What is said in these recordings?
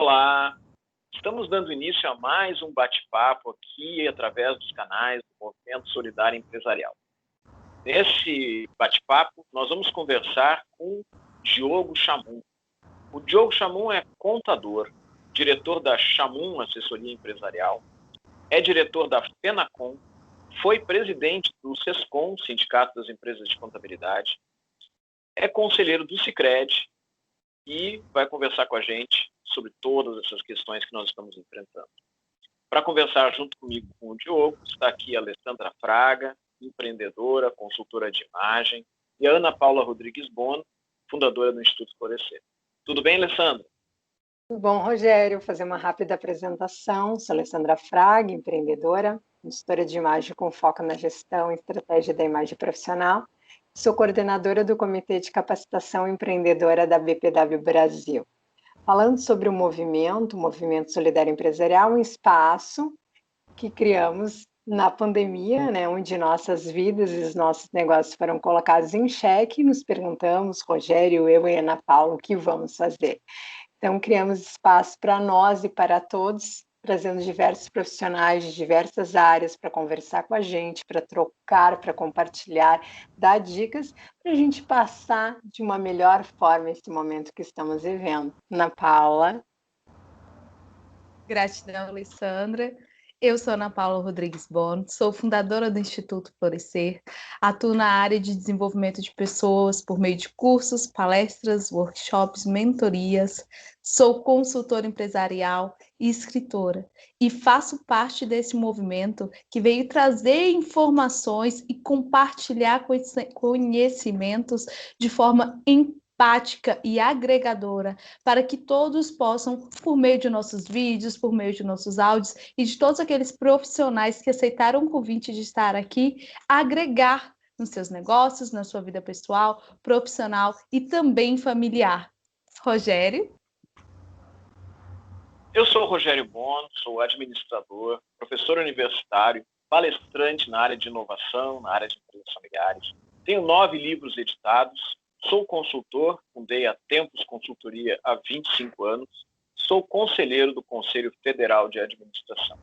Olá, estamos dando início a mais um bate-papo aqui através dos canais do Movimento Solidário Empresarial. Nesse bate-papo, nós vamos conversar com Diogo Chamum. O Diogo Chamum é contador, diretor da Chamum Assessoria Empresarial, é diretor da FENACOM, foi presidente do SESCOM, Sindicato das Empresas de Contabilidade, é conselheiro do Sicredi e vai conversar com a gente sobre todas essas questões que nós estamos enfrentando. Para conversar junto comigo com o Diogo, está aqui a Alessandra Fraga, empreendedora, consultora de imagem, e a Ana Paula Rodrigues Bono, fundadora do Instituto Florescer. Tudo bem, Alessandra? Tudo bom, Rogério. Vou fazer uma rápida apresentação. Sou Alessandra Fraga, empreendedora, consultora de imagem com foco na gestão e estratégia da imagem profissional. Sou coordenadora do Comitê de Capacitação Empreendedora da BPW Brasil. Falando sobre o Movimento Solidário Empresarial, um espaço que criamos na pandemia, onde nossas vidas e os nossos negócios foram colocados em xeque, e nos perguntamos, Rogério, eu e Ana Paula, o que vamos fazer? Então, criamos espaço para nós e para todos, trazendo diversos profissionais de diversas áreas para conversar com a gente, para trocar, para compartilhar, dar dicas, para a gente passar de uma melhor forma esse momento que estamos vivendo. Ana Paula. Gratidão, Alessandra. Eu sou Ana Paula Rodrigues Bono, sou fundadora do Instituto Florescer, atuo na área de desenvolvimento de pessoas por meio de cursos, palestras, workshops, mentorias, sou consultora empresarial e escritora, e faço parte desse movimento que veio trazer informações e compartilhar conhecimentos de forma empática e agregadora, para que todos possam, por meio de nossos vídeos, por meio de nossos áudios e de todos aqueles profissionais que aceitaram o convite de estar aqui, agregar nos seus negócios, na sua vida pessoal, profissional e também familiar. Rogério? Eu sou o Rogério Bono, sou administrador, professor universitário, palestrante na área de inovação, na área de empresas familiares. Tenho 9 livros editados. Sou consultor, fundei a Tempos Consultoria há 25 anos, sou conselheiro do Conselho Federal de Administração.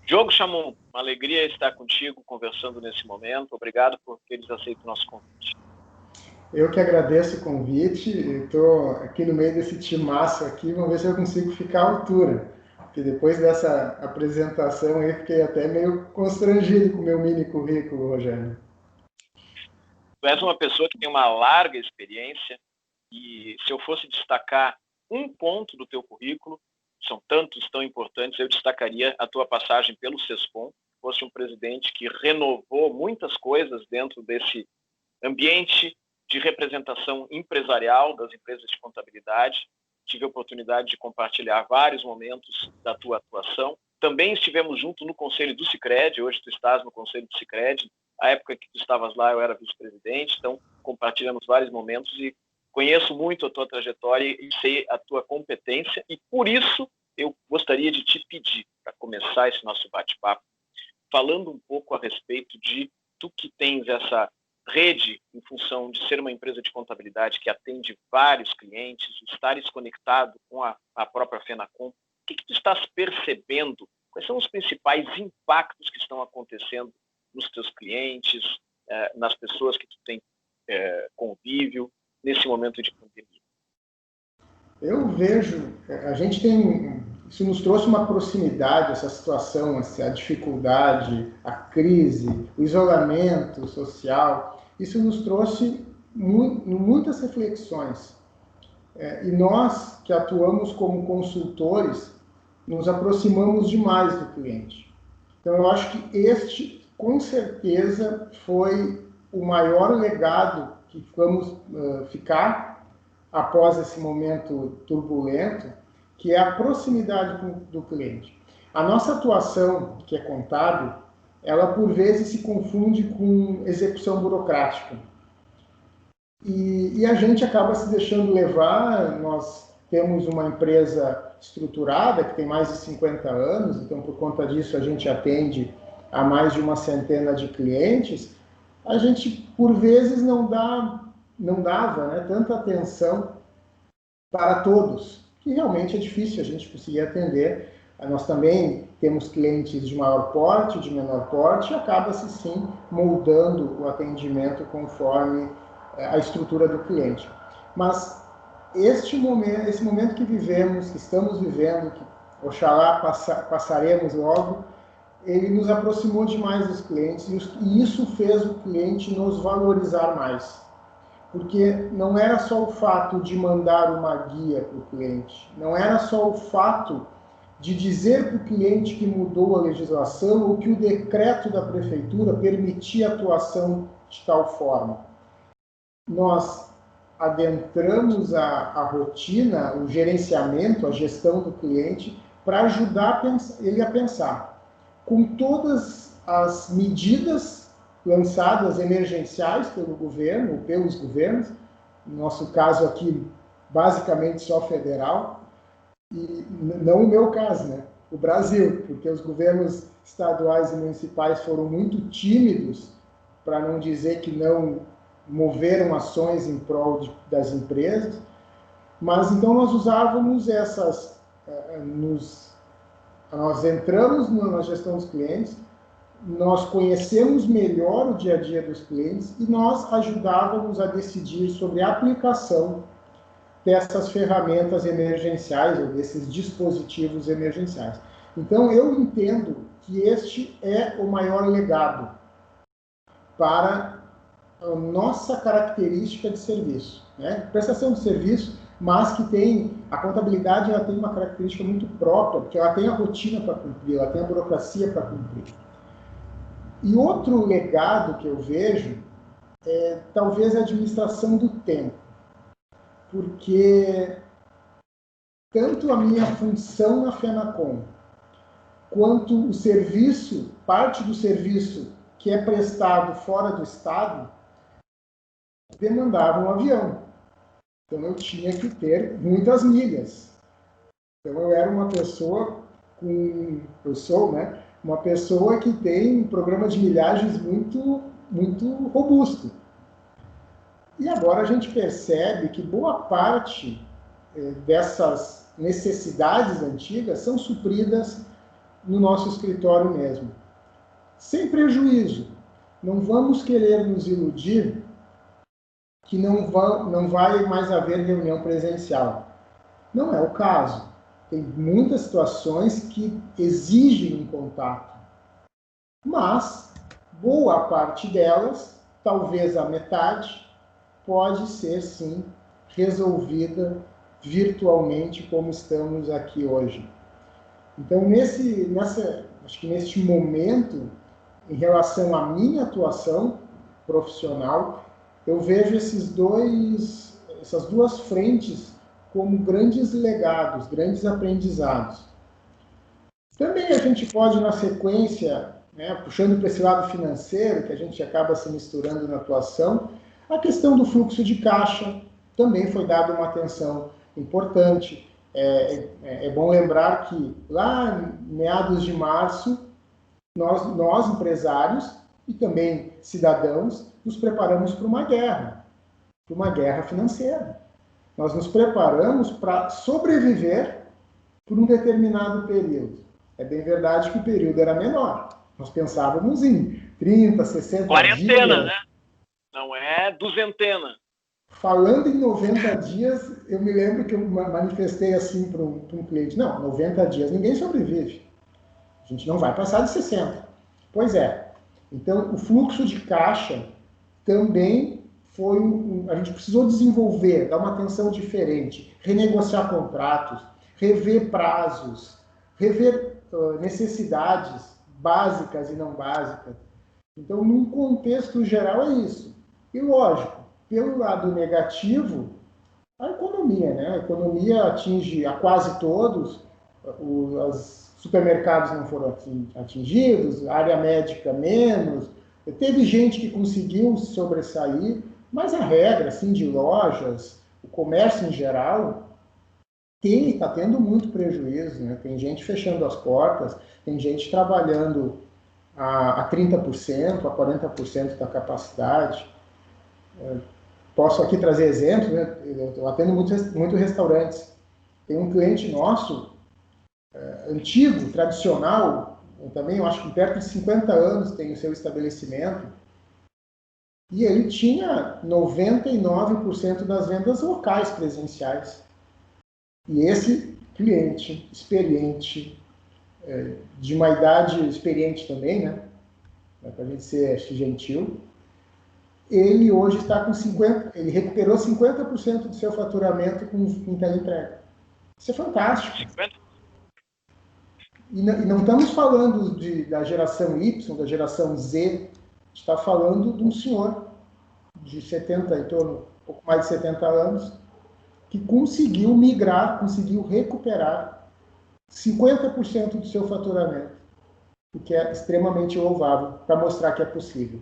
Diogo Chamum, uma alegria estar contigo conversando nesse momento. Obrigado por teres aceito o nosso convite. Eu que agradeço o convite, estou aqui no meio desse timaço aqui, vamos ver se eu consigo ficar à altura, porque depois dessa apresentação aí fiquei até meio constrangido com o meu mini currículo, Rogério. Tu és uma pessoa que tem uma larga experiência e se eu fosse destacar um ponto do teu currículo, são tantos tão importantes, eu destacaria a tua passagem pelo SESCOM. Fosse um presidente que renovou muitas coisas dentro desse ambiente de representação empresarial das empresas de contabilidade. Tive a oportunidade de compartilhar vários momentos da tua atuação. Também estivemos juntos no Conselho do Sicredi, hoje tu estás no Conselho do Sicredi. A época que tu estavas lá, eu era vice-presidente, então compartilhamos vários momentos e conheço muito a tua trajetória e sei a tua competência, e por isso eu gostaria de te pedir, para começar esse nosso bate-papo, falando um pouco a respeito de tu que tens essa rede em função de ser uma empresa de contabilidade que atende vários clientes, estares conectado com a própria FENACOM. O que tu estás percebendo? Quais são os principais impactos que estão acontecendo nos teus clientes, nas pessoas que tu tem convívio nesse momento de pandemia? Eu vejo, isso nos trouxe uma proximidade, essa situação, a dificuldade, a crise, o isolamento social, isso nos trouxe muitas reflexões. E nós, que atuamos como consultores, nos aproximamos demais do cliente. Então, eu acho que com certeza, foi o maior legado que vamos ficar após esse momento turbulento, que é a proximidade do cliente. A nossa atuação, que é contábil, ela por vezes se confunde com execução burocrática. E a gente acaba se deixando levar. Nós temos uma empresa estruturada, que tem mais de 50 anos, então por conta disso a gente atende a mais de uma centena de clientes. A gente, por vezes, não dava tanta atenção para todos. que realmente é difícil a gente conseguir atender. Nós também temos clientes de maior porte, de menor porte, e acaba-se sim moldando o atendimento conforme a estrutura do cliente. Mas esse momento que vivemos, que estamos vivendo, que oxalá passaremos logo, ele nos aproximou demais dos clientes e isso fez o cliente nos valorizar mais. Porque não era só o fato de mandar uma guia para o cliente, não era só o fato de dizer para o cliente que mudou a legislação ou que o decreto da prefeitura permitia a atuação de tal forma. Nós adentramos a rotina, o gerenciamento, a gestão do cliente para ajudar ele a pensar. Com todas as medidas lançadas emergenciais pelo governo, ou pelos governos, no nosso caso aqui, basicamente só federal, e não o meu caso, né? O Brasil, porque os governos estaduais e municipais foram muito tímidos, para não dizer que não moveram ações em prol das empresas, mas então nós usávamos nós entramos na gestão dos clientes, nós conhecemos melhor o dia a dia dos clientes e nós ajudávamos a decidir sobre a aplicação dessas ferramentas emergenciais ou desses dispositivos emergenciais. Então, eu entendo que este é o maior legado para a nossa característica de serviço, né? Prestação de serviço, mas que tem, a contabilidade ela tem uma característica muito própria, porque ela tem a rotina para cumprir, ela tem a burocracia para cumprir. E outro legado que eu vejo é talvez a administração do tempo, porque tanto a minha função na FENACOM, quanto o serviço, parte do serviço que é prestado fora do estado, demandava um avião. Então eu tinha que ter muitas milhas. Então eu era uma pessoa uma pessoa que tem um programa de milhagens muito, muito robusto. E agora a gente percebe que boa parte dessas necessidades antigas são supridas no nosso escritório mesmo. Sem prejuízo. Não vamos querer nos iludir que não vai mais haver reunião presencial. Não é o caso. Tem muitas situações que exigem um contato. Mas, boa parte delas, talvez a metade, pode ser, sim, resolvida virtualmente, como estamos aqui hoje. Então, acho que neste momento, em relação à minha atuação profissional, eu vejo essas duas frentes como grandes legados, grandes aprendizados. Também a gente pode, na sequência, né, puxando para esse lado financeiro, que a gente acaba se misturando na atuação, a questão do fluxo de caixa também foi dada uma atenção importante. É bom lembrar que lá em meados de março, nós empresários e também cidadãos, nos preparamos para uma guerra financeira. Nós nos preparamos para sobreviver por um determinado período. É bem verdade que o período era menor. Nós pensávamos em 30, 60 quarentena, dias. Né? Não é duzentena. Falando em 90 dias, eu me lembro que eu manifestei assim para um cliente. Não, 90 dias ninguém sobrevive. A gente não vai passar de 60. Pois é. Então, o fluxo de caixa também a gente precisou desenvolver, dar uma atenção diferente, renegociar contratos, rever prazos, rever necessidades básicas e não básicas. Então, num contexto geral, é isso. E, lógico, pelo lado negativo, a economia, né? A economia atinge a quase todos, os supermercados não foram atingidos, a área médica menos, teve gente que conseguiu se sobressair, mas a regra, assim, de lojas, o comércio em geral, está tendo muito prejuízo, né? Tem gente fechando as portas, tem gente trabalhando a 30%, a 40% da capacidade. Posso aqui trazer exemplos, né? Eu atendo muito restaurantes. Tem um cliente nosso, antigo, tradicional, também eu acho que perto de 50 anos tem o seu estabelecimento, e ele tinha 99% das vendas locais presenciais. E esse cliente experiente, de uma idade experiente também, né? Para a gente ser gentil, ele hoje está com 50%, ele recuperou 50% do seu faturamento com teleentrega. Isso é fantástico. 50%? E não estamos falando da geração Y, da geração Z, está falando de um senhor de 70, em torno, um pouco mais de 70 anos, que conseguiu migrar, conseguiu recuperar 50% do seu faturamento, o que é extremamente louvável, para mostrar que é possível.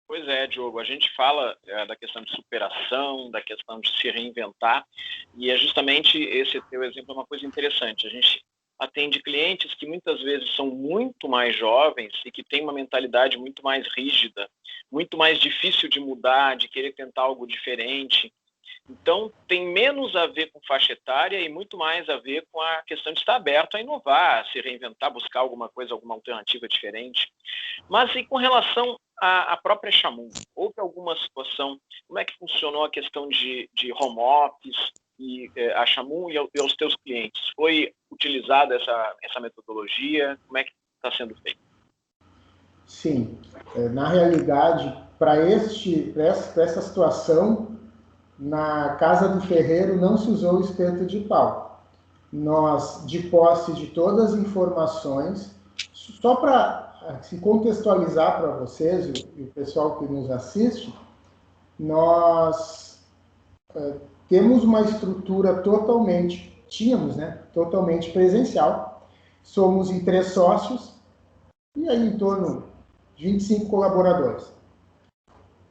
Pois é, Diogo, a gente fala da questão de superação, da questão de se reinventar, e é justamente esse teu exemplo uma coisa interessante. A gente atende clientes que muitas vezes são muito mais jovens e que têm uma mentalidade muito mais rígida, muito mais difícil de mudar, de querer tentar algo diferente. Então, tem menos a ver com faixa etária e muito mais a ver com a questão de estar aberto a inovar, a se reinventar, buscar alguma coisa, alguma alternativa diferente. Mas e com relação à própria Chamoun? Houve alguma situação, como é que funcionou a questão de home office e a Chamoun e aos teus clientes? Foi utilizada essa metodologia? Como é que está sendo feito? Sim, na realidade, para essa situação, na casa do ferreiro não se usou o espeto de pau. Nós, de posse de todas as informações, só para se contextualizar para vocês e o pessoal que nos assiste, nós temos uma estrutura totalmente presencial. Somos em 3 sócios e aí em torno de 25 colaboradores.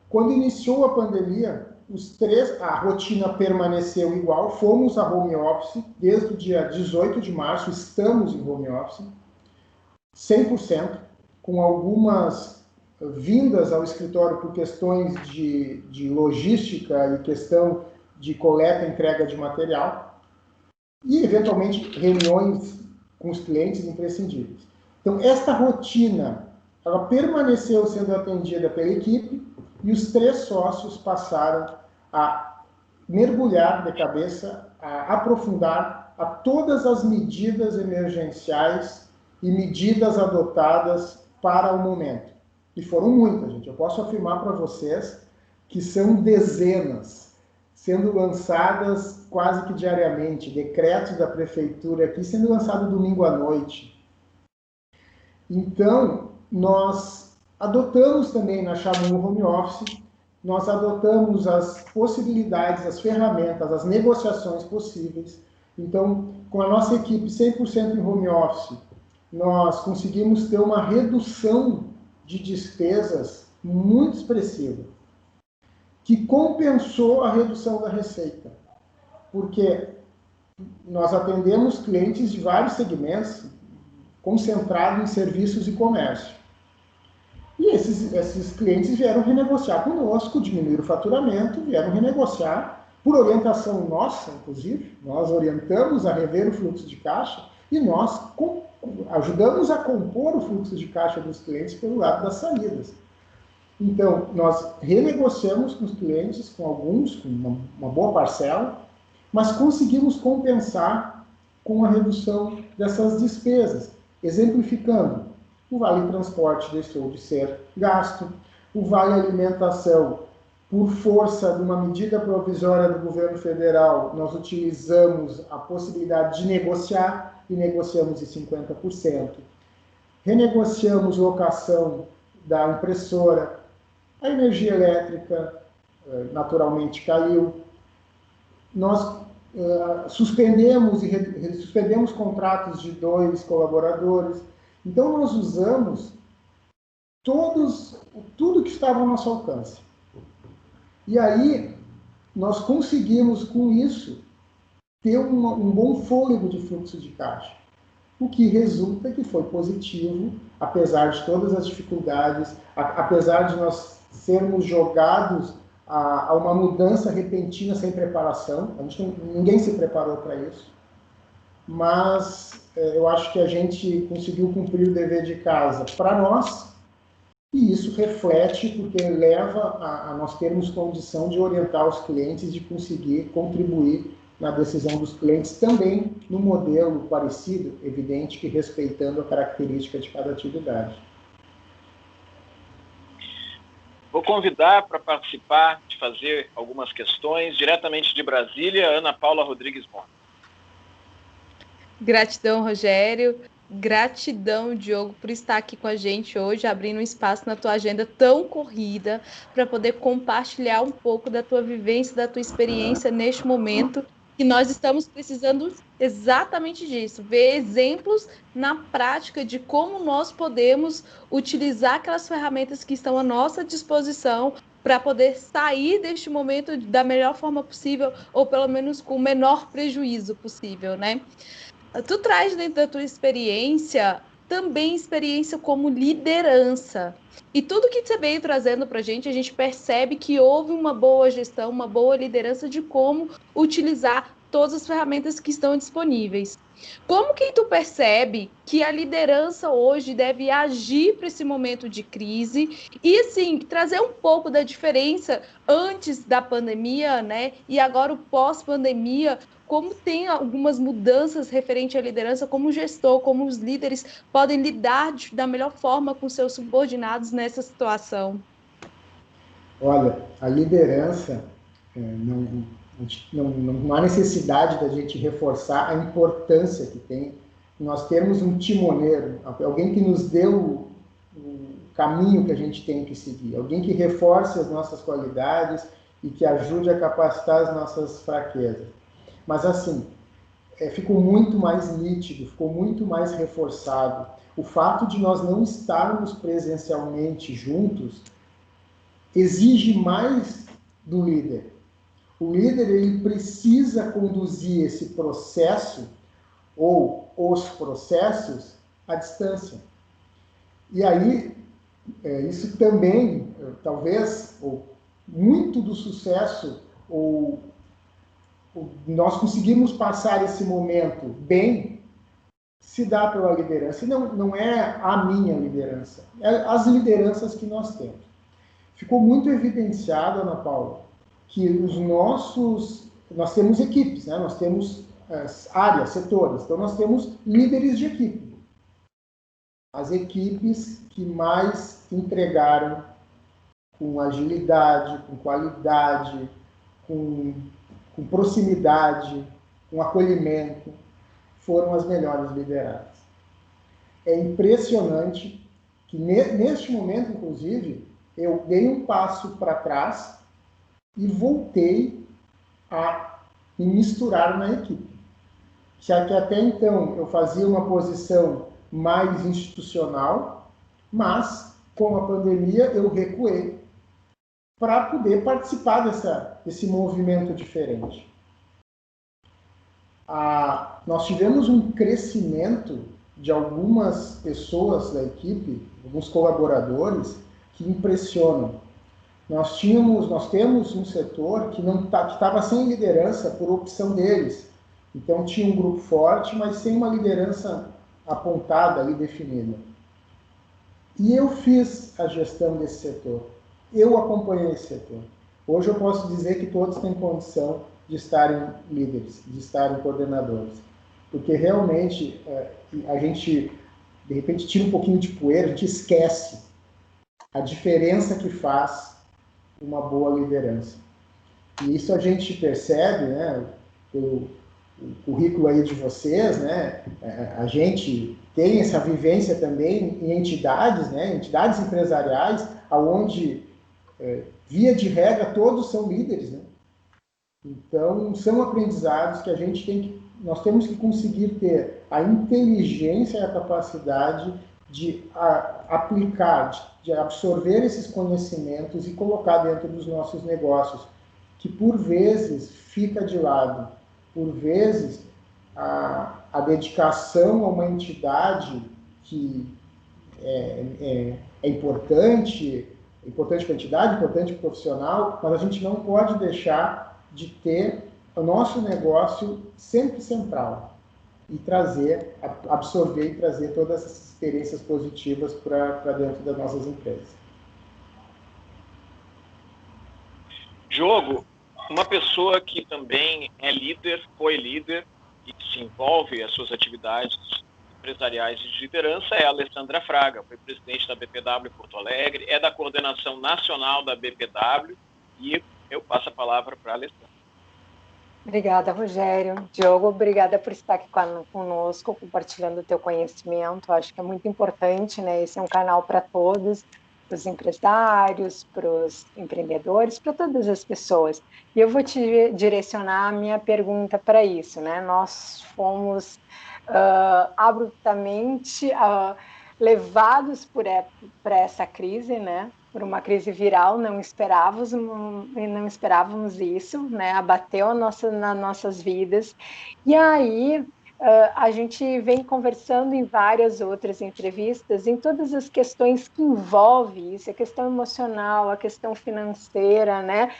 Quando iniciou a pandemia, a rotina permaneceu igual, fomos a home office, desde o dia 18 de março estamos em home office, 100%, com algumas vindas ao escritório por questões de logística e questão de coleta e entrega de material, e eventualmente reuniões com os clientes imprescindíveis. Então, esta rotina, ela permaneceu sendo atendida pela equipe, e os 3 sócios passaram a mergulhar de cabeça, a aprofundar a todas as medidas emergenciais e medidas adotadas para o momento. E foram muitas, gente. Eu posso afirmar para vocês que são dezenas, sendo lançadas quase que diariamente, decretos da prefeitura aqui sendo lançado domingo à noite. Então, nós adotamos também na Chamoun Home Office, nós adotamos as possibilidades, as ferramentas, as negociações possíveis. Então, com a nossa equipe 100% em home office, nós conseguimos ter uma redução de despesas muito expressiva, que compensou a redução da receita. Porque nós atendemos clientes de vários segmentos, concentrados em serviços e comércio. E esses clientes vieram renegociar conosco, diminuir o faturamento, vieram renegociar, por orientação nossa, inclusive, nós orientamos a rever o fluxo de caixa e nós ajudamos a compor o fluxo de caixa dos clientes pelo lado das saídas. Então, nós renegociamos com os clientes, com alguns, com uma boa parcela, mas conseguimos compensar com a redução dessas despesas. Exemplificando, o Vale Transporte deixou de ser gasto, o Vale Alimentação, por força de uma medida provisória do governo federal, nós utilizamos a possibilidade de negociar e negociamos em 50%. Renegociamos locação da impressora, a energia elétrica naturalmente caiu. Nós suspendemos contratos de 2 colaboradores. Então, nós usamos tudo que estava ao nosso alcance. E aí, nós conseguimos, com isso, ter um bom fôlego de fluxo de caixa. O que resulta que foi positivo, apesar de todas as dificuldades, apesar de nós sermos jogados a uma mudança repentina sem preparação. Ninguém se preparou para isso. Mas eu acho que a gente conseguiu cumprir o dever de casa para nós, e isso reflete porque leva a nós termos condição de orientar os clientes, de conseguir contribuir na decisão dos clientes, também no modelo parecido, evidente que respeitando a característica de cada atividade. Vou convidar para participar, de fazer algumas questões, diretamente de Brasília, Ana Paula Rodrigues Bond. Gratidão, Rogério. Gratidão, Diogo, por estar aqui com a gente hoje, abrindo um espaço na tua agenda tão corrida para poder compartilhar um pouco da tua vivência, da tua experiência neste momento, que nós estamos precisando exatamente disso, ver exemplos na prática de como nós podemos utilizar aquelas ferramentas que estão à nossa disposição para poder sair deste momento da melhor forma possível, ou pelo menos com o menor prejuízo possível, né? Tu traz dentro da tua experiência também experiência como liderança. E tudo que você veio trazendo para a gente percebe que houve uma boa gestão, uma boa liderança de como utilizar todas as ferramentas que estão disponíveis. Como que tu percebe que a liderança hoje deve agir para esse momento de crise e, assim, trazer um pouco da diferença antes da pandemia, né? E agora o pós-pandemia, como tem algumas mudanças referente à liderança, como o gestor, como os líderes podem lidar da melhor forma com seus subordinados nessa situação? Olha, a liderança, não há necessidade da gente reforçar a importância que tem nós termos um timoneiro, alguém que nos dê o caminho que a gente tem que seguir, alguém que reforce as nossas qualidades e que ajude a capacitar as nossas fraquezas. Mas assim, ficou muito mais nítido, ficou muito mais reforçado. O fato de nós não estarmos presencialmente juntos exige mais do líder. O líder ele precisa conduzir esse processo ou os processos à distância. E aí, isso também, talvez, ou muito do sucesso, ou nós conseguimos passar esse momento bem, se dá pela liderança. E não é a minha liderança, é as lideranças que nós temos. Ficou muito evidenciado, Ana Paula, que nós temos equipes, né? Nós temos áreas, setores, então nós temos líderes de equipe. As equipes que mais entregaram com agilidade, com qualidade, com proximidade, com acolhimento, foram as melhores lideradas. É impressionante que neste momento, inclusive, eu dei um passo para trás e voltei a me misturar na equipe. Já que até então eu fazia uma posição mais institucional, mas com a pandemia eu recuei para poder participar desse movimento diferente. Nós tivemos um crescimento de algumas pessoas da equipe, alguns colaboradores, que impressionam. Nós temos um setor que estava sem liderança por opção deles. Então tinha um grupo forte, mas sem uma liderança apontada ali, definida. E eu fiz a gestão desse setor. Eu acompanhei esse setor. Hoje eu posso dizer que todos têm condição de estarem líderes, de estarem coordenadores. Porque realmente a gente, de repente, tira um pouquinho de poeira, a gente esquece a diferença que faz uma boa liderança. E isso a gente percebe, né, pelo currículo aí de vocês, né, a gente tem essa vivência também em entidades, né, entidades empresariais, onde, via de regra, todos são líderes, né? Então, são aprendizados que nós temos que conseguir ter a inteligência e a capacidade de aplicar, de absorver esses conhecimentos e colocar dentro dos nossos negócios, que por vezes fica de lado, por vezes a dedicação a uma entidade que é importante, Importante quantidade, importante profissional, mas a gente não pode deixar de ter o nosso negócio sempre central e trazer, absorver e trazer todas essas experiências positivas para dentro das nossas empresas. Diogo, uma pessoa que também é líder, foi líder e que se envolve as suas atividades empresariais de liderança é a Alessandra Fraga, foi presidente da BPW Porto Alegre, é da coordenação nacional da BPW e eu passo a palavra para a Alessandra. Obrigada, Rogério. Diogo, obrigada por estar aqui conosco, compartilhando o teu conhecimento. Acho que é muito importante, né? Esse é um canal para todos, para os empresários, para os empreendedores, para todas as pessoas. E eu vou te direcionar a minha pergunta para isso, né? Nós fomos abruptamente levados para essa crise, né? Por uma crise viral, não esperávamos isso, né? Abateu nas nossas vidas. E aí a gente vem conversando em várias outras entrevistas, em todas as questões que envolvem isso, a questão emocional, a questão financeira, né?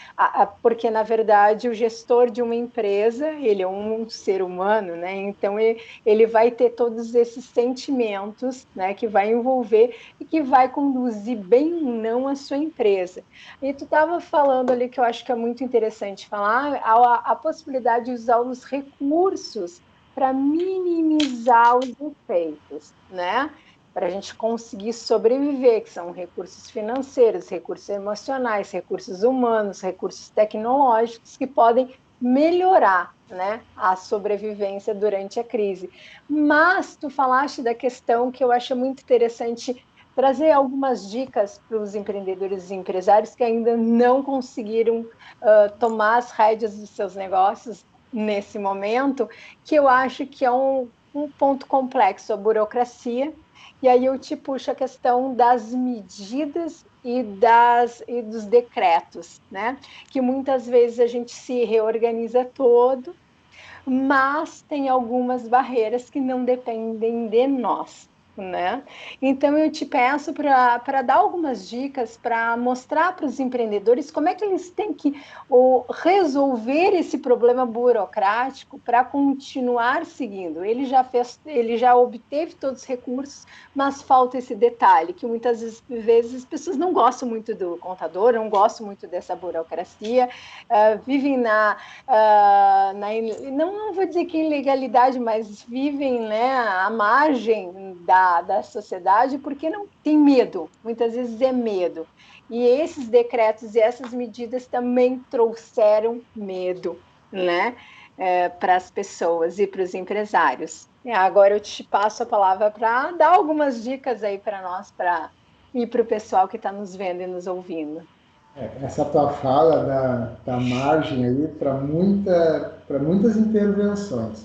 Porque, na verdade, o gestor de uma empresa, ele é um ser humano, né? Então, ele vai ter todos esses sentimentos, né? Que vai envolver e que vai conduzir bem ou não a sua empresa. E tu estava falando ali que eu acho que é muito interessante falar, a possibilidade de usar os recursos para minimizar os efeitos, né? Para a gente conseguir sobreviver, que são recursos financeiros, recursos emocionais, recursos humanos, recursos tecnológicos que podem melhorar, né, a sobrevivência durante a crise. Mas tu falaste da questão que eu acho muito interessante trazer algumas dicas para os empreendedores e empresários que ainda não conseguiram tomar as rédeas dos seus negócios nesse momento, que eu acho que é um ponto complexo, a burocracia, e aí eu te puxo a questão das medidas e dos decretos, né? Que muitas vezes a gente se reorganiza todo, mas tem algumas barreiras que não dependem de nós, né? Então eu te peço para dar algumas dicas para mostrar para os empreendedores como é que eles têm que resolver esse problema burocrático para continuar seguindo. Ele já obteve todos os recursos, mas falta esse detalhe que muitas vezes as pessoas não gostam muito do contador, não gostam muito dessa burocracia, vivem não vou dizer que ilegalidade, mas vivem, né, à margem da sociedade porque não tem medo, muitas vezes é medo. E esses decretos e essas medidas também trouxeram medo, né, para as pessoas e para os empresários. Agora eu te passo a palavra para dar algumas dicas aí para nós, e para o pessoal que está nos vendo e nos ouvindo. Essa tua fala da margem aí para muitas intervenções.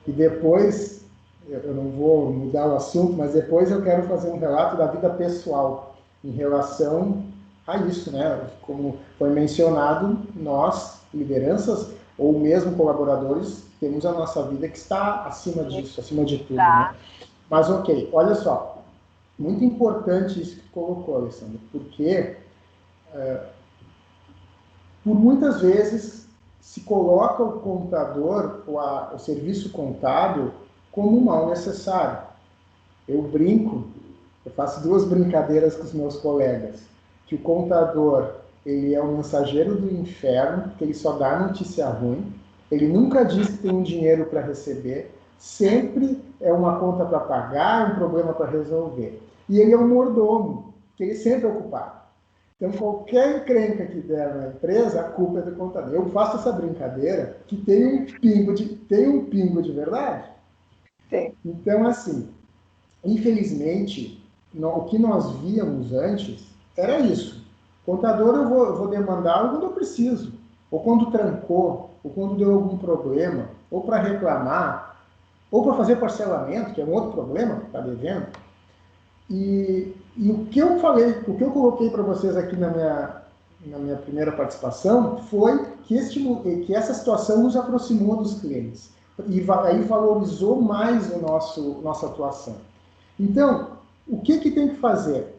E depois, eu não vou mudar o assunto, mas depois eu quero fazer um relato da vida pessoal em relação a isso, né? Como foi mencionado, nós, lideranças ou mesmo colaboradores, temos a nossa vida que está acima disso, acima de tudo, né? Mas ok, olha só, muito importante isso que colocou, Alessandro, porque por muitas vezes se coloca o contador, o serviço contábil, como um mal necessário. Eu brinco, eu faço duas brincadeiras com os meus colegas, que o contador, ele é o mensageiro do inferno, porque ele só dá notícia ruim, ele nunca diz que tem um dinheiro para receber, sempre é uma conta para pagar, um problema para resolver. E ele é um mordomo, que ele sempre é ocupado. Então, qualquer encrenca que der na empresa, a culpa é do contador. Eu faço essa brincadeira que tem um pingo de verdade. Sim. Então, assim, infelizmente, o que nós víamos antes era isso. Contador eu vou demandar quando eu preciso, ou quando trancou, ou quando deu algum problema, ou para reclamar, ou para fazer parcelamento, que é um outro problema que está devendo. E o que eu falei, o que eu coloquei para vocês aqui na minha primeira participação foi que essa situação nos aproximou dos clientes e aí valorizou mais nossa atuação. Então, o que tem que fazer?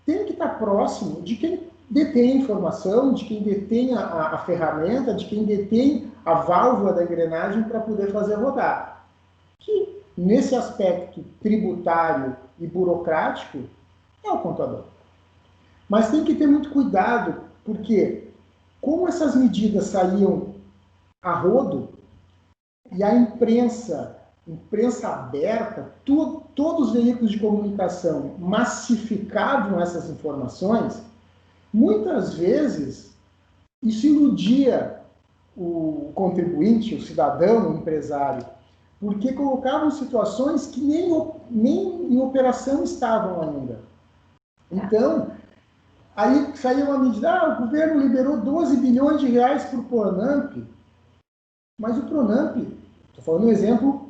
tem que estar próximo de quem detém a informação, de quem detém a ferramenta, de quem detém a válvula da engrenagem para poder fazer rodar. Que, nesse aspecto tributário e burocrático, é o contador. Mas tem que ter muito cuidado, porque como essas medidas saíam a rodo, e a imprensa aberta, todos os veículos de comunicação massificavam essas informações, muitas vezes isso iludia o contribuinte, o cidadão, o empresário, porque colocavam situações que nem em operação estavam ainda. Então, aí saiu uma medida, o governo liberou 12 bilhões de reais para o Pronamp, mas o Pronamp, estou falando um exemplo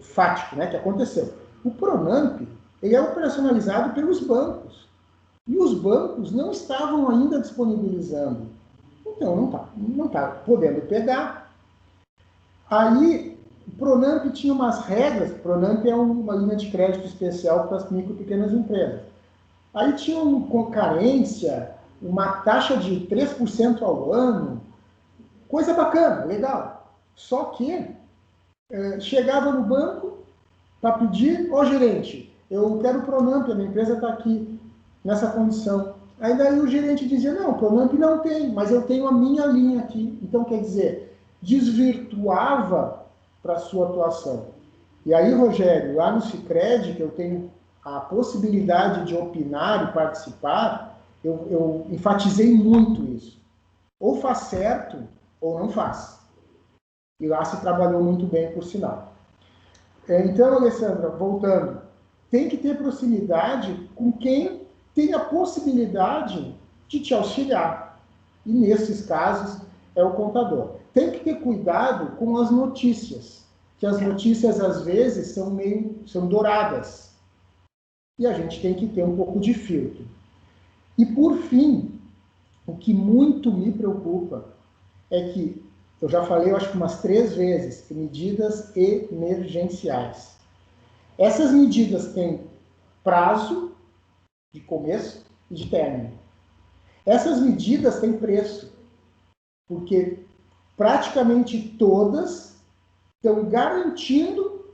fático, né, que aconteceu. O Pronamp, ele é operacionalizado pelos bancos. E os bancos não estavam ainda disponibilizando. Então, não tá podendo pegar. Aí, o Pronamp tinha umas regras. O Pronamp é uma linha de crédito especial para as micro e pequenas empresas. Aí tinha uma carência, uma taxa de 3% ao ano, coisa bacana, legal. Só que chegava no banco para pedir, gerente, eu quero o Pronamp, a minha empresa está aqui nessa condição. Aí daí o gerente dizia, não, o Pronamp não tem, mas eu tenho a minha linha aqui. Então, quer dizer, desvirtuava para a sua atuação. E aí, Rogério, lá no Sicredi, que eu tenho a possibilidade de opinar e participar, eu enfatizei muito isso. Ou faz certo, ou não faz. E lá se trabalhou muito bem, por sinal. Então, Alessandra, voltando, tem que ter proximidade com quem tem a possibilidade de te auxiliar. E nesses casos é o contador. Tem que ter cuidado com as notícias, que as notícias às vezes são douradas. E a gente tem que ter um pouco de filtro. E por fim, o que muito me preocupa é que, eu já falei, eu acho que umas 3 vezes, medidas emergenciais. Essas medidas têm prazo de começo e de término. Essas medidas têm preço, porque praticamente todas estão garantindo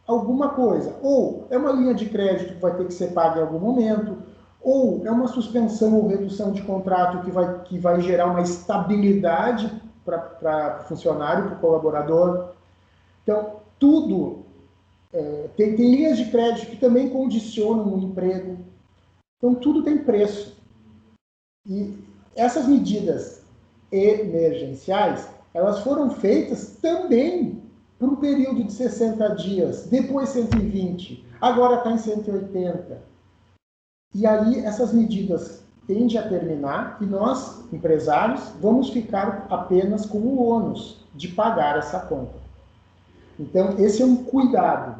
alguma coisa. Ou é uma linha de crédito que vai ter que ser paga em algum momento, ou é uma suspensão ou redução de contrato que vai gerar uma estabilidade para o funcionário, para o colaborador. Então, tudo. Tem linhas de crédito que também condicionam o emprego. Então, tudo tem preço. E essas medidas emergenciais, elas foram feitas também por um período de 60 dias, depois 120, agora está em 180. E aí, essas medidas tendem a terminar e nós, empresários, vamos ficar apenas com o ônus de pagar essa conta. Então, esse é um cuidado.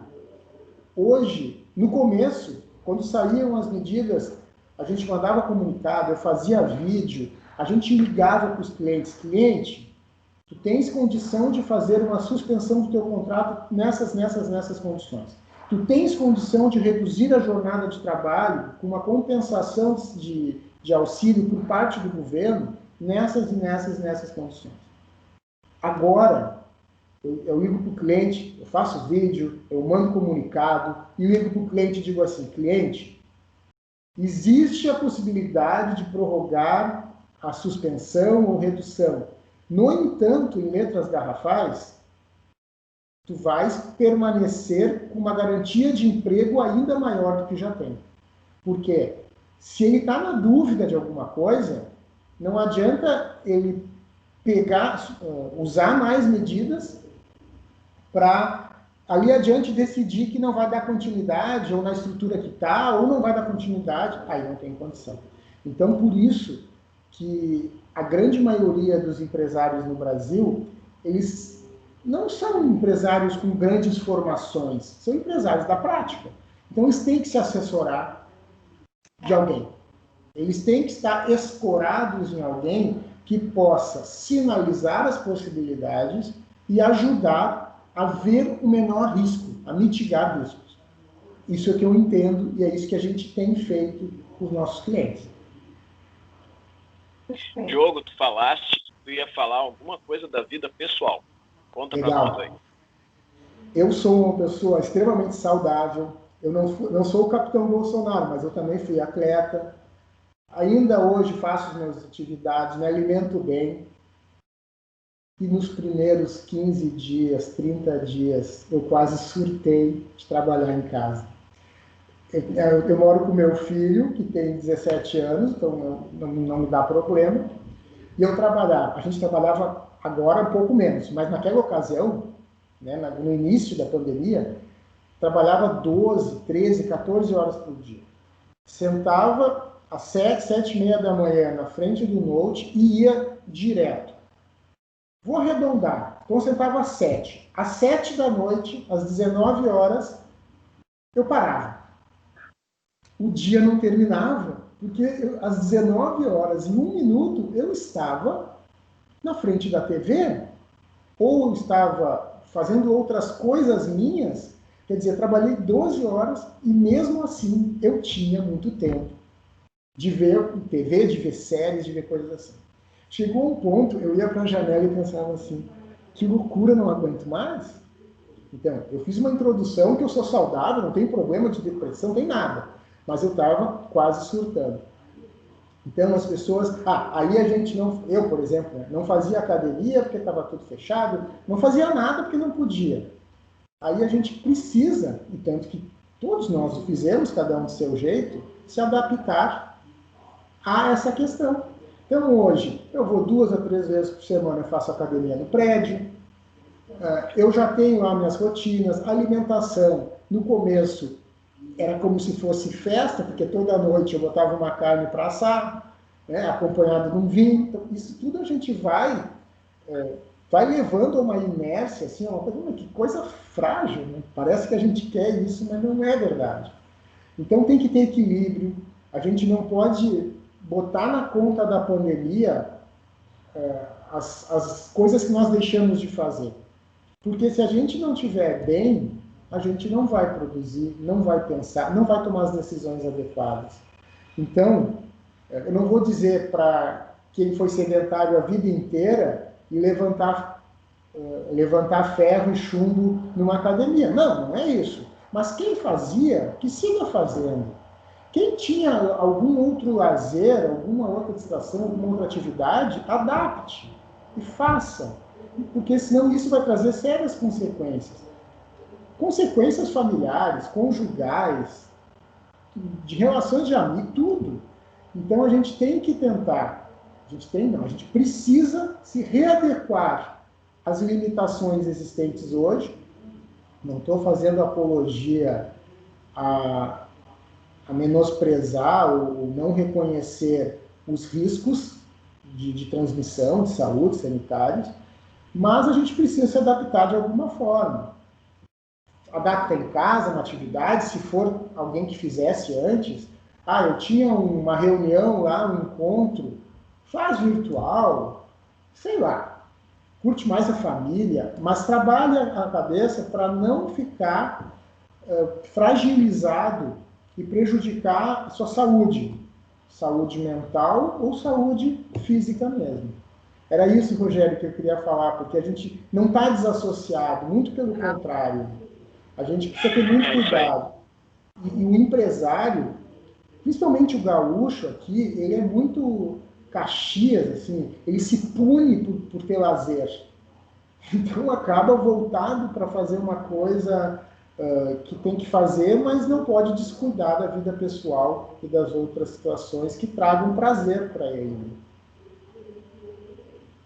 Hoje, no começo, quando saíam as medidas, a gente mandava comunicado, eu fazia vídeo, a gente ligava para os clientes. Cliente, tu tens condição de fazer uma suspensão do teu contrato nessas condições. Tu tens condição de reduzir a jornada de trabalho com uma compensação de auxílio por parte do governo nessas condições. Agora, eu ligo para o cliente, eu faço vídeo, eu mando comunicado, e eu ligo para o cliente e digo assim, cliente, existe a possibilidade de prorrogar a suspensão ou redução. No entanto, em letras garrafais, tu vais permanecer com uma garantia de emprego ainda maior do que já tem. Porque se ele está na dúvida de alguma coisa, não adianta ele usar mais medidas para ali adiante decidir que não vai dar continuidade, ou na estrutura que está, ou não vai dar continuidade, aí não tem condição. Então, por isso que a grande maioria dos empresários no Brasil, eles não são empresários com grandes formações, são empresários da prática. Então, eles têm que se assessorar de alguém. Eles têm que estar escorados em alguém que possa sinalizar as possibilidades e ajudar a ver o menor risco, a mitigar riscos. Isso é o que eu entendo e é isso que a gente tem feito os nossos clientes. Diogo, tu falaste que tu ia falar alguma coisa da vida pessoal. Conta pra nós aí. Eu sou uma pessoa extremamente saudável. Eu não sou o capitão Bolsonaro, mas eu também fui atleta. Ainda hoje faço as minhas atividades, me alimento bem. E nos primeiros 15 dias, 30 dias, eu quase surtei de trabalhar em casa. Eu moro com meu filho, que tem 17 anos, então não me dá problema. E a gente trabalhava agora um pouco menos, mas naquela ocasião, né, no início da pandemia, trabalhava 12, 13, 14 horas por dia. Sentava às 7h30 da manhã na frente do note e ia direto. Vou arredondar. Então, eu sentava às 7. Às 7 da noite, às 19 horas, eu parava. O dia não terminava, porque às 19 horas, em 1 minuto, eu estava na frente da TV, ou eu estava fazendo outras coisas minhas. Quer dizer, trabalhei 12 horas e mesmo assim eu tinha muito tempo de ver TV, de ver séries, de ver coisas assim. Chegou um ponto, eu ia para a janela e pensava assim, que loucura, não aguento mais. Então, eu fiz uma introdução que eu sou saudável, não tem problema de depressão, não tem nada. Mas eu estava quase surtando. Então, as pessoas... aí a gente não... Eu, por exemplo, não fazia academia porque estava tudo fechado, não fazia nada porque não podia. Aí a gente precisa, e tanto que todos nós o fizemos, cada um do seu jeito, se adaptar a essa questão. Então, hoje, eu vou 2 a 3 vezes por semana, eu faço academia no prédio, eu já tenho lá minhas rotinas, alimentação. No começo, era como se fosse festa, porque toda noite eu botava uma carne para assar, né, acompanhado de um vinho. Então, isso tudo a gente vai levando a uma inércia, assim, uma coisa, que coisa frágil, né? Parece que a gente quer isso, mas não é verdade. Então tem que ter equilíbrio. A gente não pode botar na conta da pandemia as coisas que nós deixamos de fazer. Porque se a gente não estiver bem, a gente não vai produzir, não vai pensar, não vai tomar as decisões adequadas. Então, eu não vou dizer para quem foi sedentário a vida inteira e levantar ferro e chumbo numa academia. Não é isso. Mas quem fazia, que siga fazendo. Quem tinha algum outro lazer, alguma outra distração, alguma outra atividade, adapte e faça. Porque senão isso vai trazer sérias consequências. Consequências familiares, conjugais, de relações de amigo, tudo. Então a gente tem que tentar, a gente precisa se readequar às limitações existentes hoje. Não estou fazendo apologia a menosprezar ou não reconhecer os riscos de transmissão, de saúde, sanitários, mas a gente precisa se adaptar de alguma forma. Adapta em casa, uma atividade, se for alguém que fizesse antes. Eu tinha uma reunião lá, um encontro, faz virtual, sei lá, curte mais a família, mas trabalha a cabeça para não ficar fragilizado e prejudicar a sua saúde mental ou saúde física mesmo. Era isso, Rogério, que eu queria falar, porque a gente não está desassociado, muito pelo contrário. A gente precisa ter muito cuidado. E o empresário, principalmente o gaúcho aqui, ele é muito Caxias, assim, ele se pune por ter lazer. Então acaba voltado para fazer uma coisa que tem que fazer, mas não pode descuidar da vida pessoal e das outras situações que tragam prazer para ele.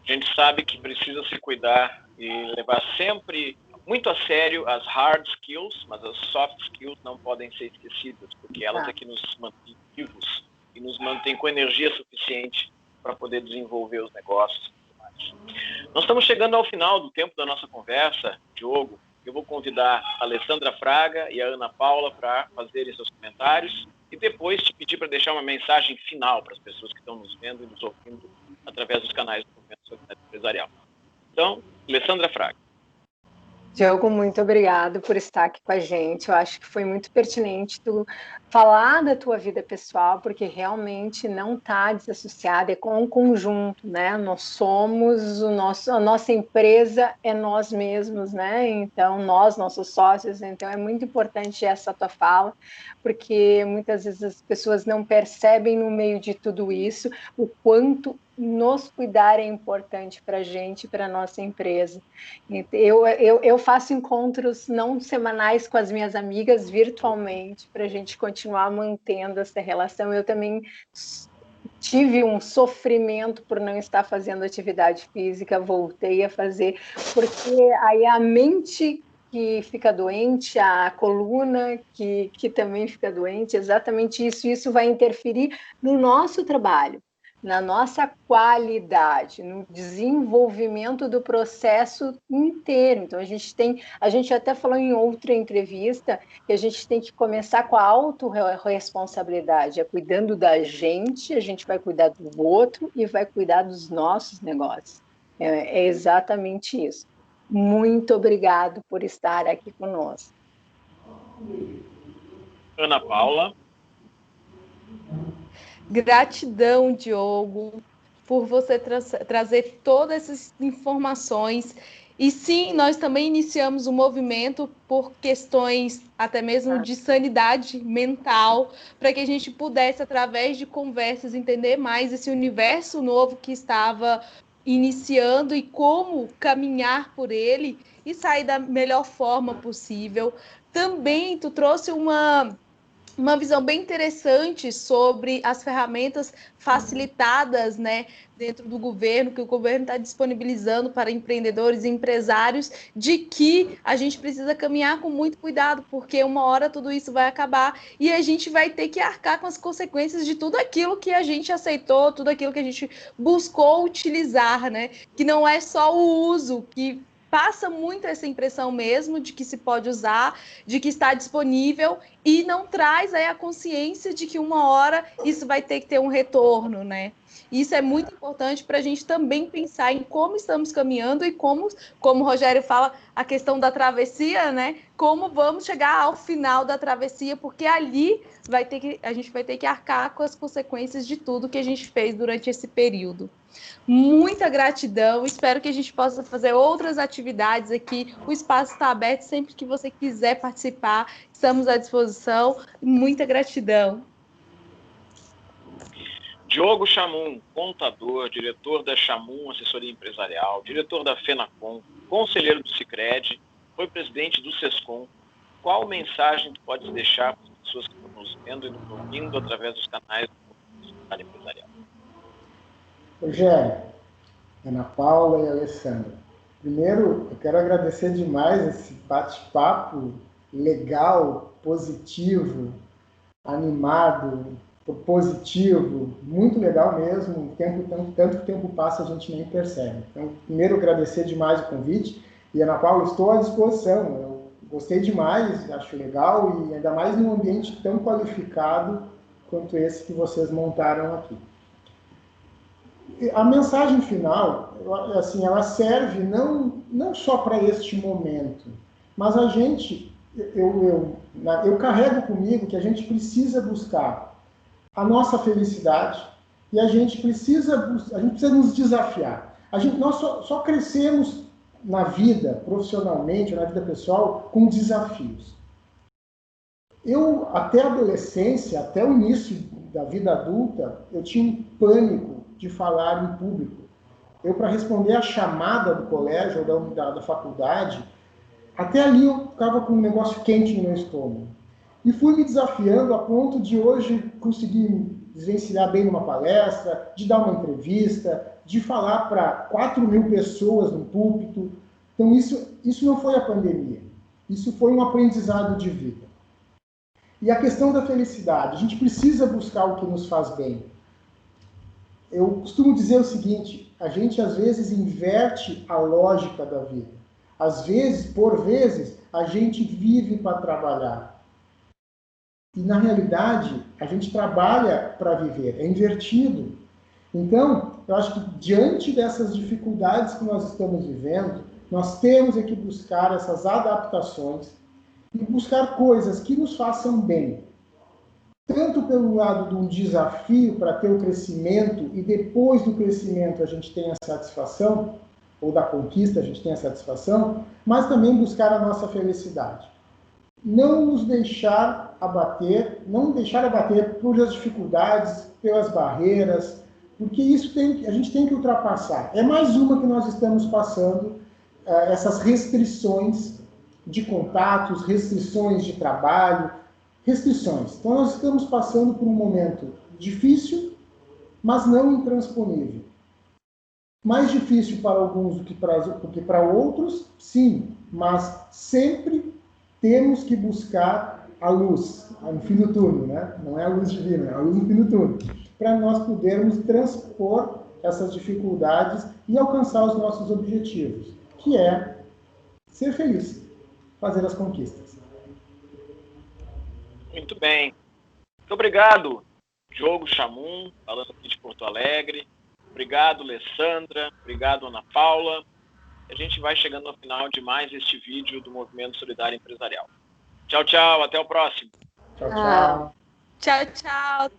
A gente sabe que precisa se cuidar e levar sempre muito a sério as hard skills, mas as soft skills não podem ser esquecidas, porque elas é que nos mantêm vivos e nos mantêm com energia suficiente para poder desenvolver os negócios. Nós estamos chegando ao final do tempo da nossa conversa, Diogo. Eu vou convidar a Alessandra Fraga e a Ana Paula para fazerem seus comentários e depois te pedir para deixar uma mensagem final para as pessoas que estão nos vendo e nos ouvindo através dos canais do Movimento Solidário Empresarial. Então, Alessandra Fraga. Diogo, muito obrigado por estar aqui com a gente. Eu acho que foi muito pertinente tu falar da tua vida pessoal, porque realmente não está desassociada, é com um conjunto, né? Nós somos a nossa empresa é nós mesmos, né? Então, nós, nossos sócios, então é muito importante essa tua fala, porque muitas vezes as pessoas não percebem no meio de tudo isso o quanto nos cuidar é importante para a gente, para a nossa empresa. Eu faço encontros não semanais com as minhas amigas virtualmente para a gente continuar mantendo essa relação. Eu também tive um sofrimento por não estar fazendo atividade física, voltei a fazer, porque aí a mente que fica doente, a coluna que também fica doente, exatamente isso. Isso vai interferir no nosso trabalho, na nossa qualidade, no desenvolvimento do processo inteiro. Então, a gente até falou em outra entrevista que a gente tem que começar com a autorresponsabilidade, é cuidando da gente, a gente vai cuidar do outro e vai cuidar dos nossos negócios. É exatamente isso. Muito obrigado por estar aqui conosco. Ana Paula. Gratidão, Diogo, por você trazer todas essas informações. E sim, nós também iniciamos um movimento por questões até mesmo de sanidade mental, para que a gente pudesse, através de conversas, entender mais esse universo novo que estava iniciando e como caminhar por ele e sair da melhor forma possível. Também tu trouxe uma visão bem interessante sobre as ferramentas facilitadas, né, dentro do governo, que o governo está disponibilizando para empreendedores e empresários, de que a gente precisa caminhar com muito cuidado, porque uma hora tudo isso vai acabar e a gente vai ter que arcar com as consequências de tudo aquilo que a gente aceitou, tudo aquilo que a gente buscou utilizar, né, que não é só o uso, que passa muito essa impressão mesmo de que se pode usar, de que está disponível e não traz aí a consciência de que uma hora isso vai ter que ter um retorno, né? Isso é muito importante para a gente também pensar em como estamos caminhando e como o Rogério fala, a questão da travessia, né? Como vamos chegar ao final da travessia, porque ali a gente vai ter que arcar com as consequências de tudo que a gente fez durante esse período. Muita gratidão, espero que a gente possa fazer outras atividades aqui. O espaço está aberto, sempre que você quiser participar, estamos à disposição. Muita gratidão. Diogo Chamum, contador, diretor da Chamum Assessoria Empresarial, diretor da FENACOM, conselheiro do Sicredi, foi presidente do SESCOM. Qual mensagem tu podes deixar para as pessoas que estão nos vendo e nos ouvindo através dos canais do Sicredi Empresarial? Rogério, Ana Paula e Alessandra. Primeiro, eu quero agradecer demais esse bate-papo legal, positivo, animado, positivo, muito legal mesmo. Tanto que o tempo passa, a gente nem percebe. Então, primeiro, agradecer demais o convite. E, Ana Paula, estou à disposição. Eu gostei demais, acho legal, e ainda mais num ambiente tão qualificado quanto esse que vocês montaram aqui. A mensagem final, assim, ela serve não só para este momento, mas a gente, eu carrego comigo que a gente precisa buscar a nossa felicidade e a gente precisa nos desafiar. Nós só crescemos na vida, profissionalmente, na vida pessoal, com desafios. Eu, até a adolescência, até o início da vida adulta, eu tinha um pânico de falar em público. Eu, para responder a chamada do colégio ou da faculdade, até ali eu ficava com um negócio quente no meu estômago. E fui me desafiando a ponto de hoje conseguir desvencilhar bem numa palestra, de dar uma entrevista, de falar para 4.000 pessoas no púlpito. Então isso não foi a pandemia. Isso foi um aprendizado de vida. E a questão da felicidade. A gente precisa buscar o que nos faz bem. Eu costumo dizer o seguinte, a gente às vezes inverte a lógica da vida. Às vezes, por vezes, a gente vive para trabalhar. E na realidade, a gente trabalha para viver, é invertido. Então, eu acho que diante dessas dificuldades que nós estamos vivendo, Nós temos que buscar essas adaptações e buscar coisas que nos façam bem. Tanto pelo lado de um desafio para ter o crescimento e depois do crescimento a gente tem a satisfação, ou da conquista a gente tem a satisfação, mas também buscar a nossa felicidade. Não nos deixar abater, não deixar abater por as dificuldades, pelas barreiras, porque isso a gente tem que ultrapassar. É mais uma que nós estamos passando, essas restrições de contatos, restrições de trabalho, restrições. Então nós estamos passando por um momento difícil, mas não intransponível. Mais difícil para alguns do que para outros, sim, mas sempre temos que buscar a luz, no fim do túnel, né? Não é a luz divina, é a luz no fim do túnel, para nós podermos transpor essas dificuldades e alcançar os nossos objetivos, que é ser feliz, fazer as conquistas. Muito bem. Muito obrigado, Diogo Chamum, falando aqui de Porto Alegre. Obrigado, Alessandra. Obrigado, Ana Paula. A gente vai chegando ao final de mais este vídeo do Movimento Solidário Empresarial. Tchau, tchau. Até o próximo. Tchau, tchau. Tchau, tchau.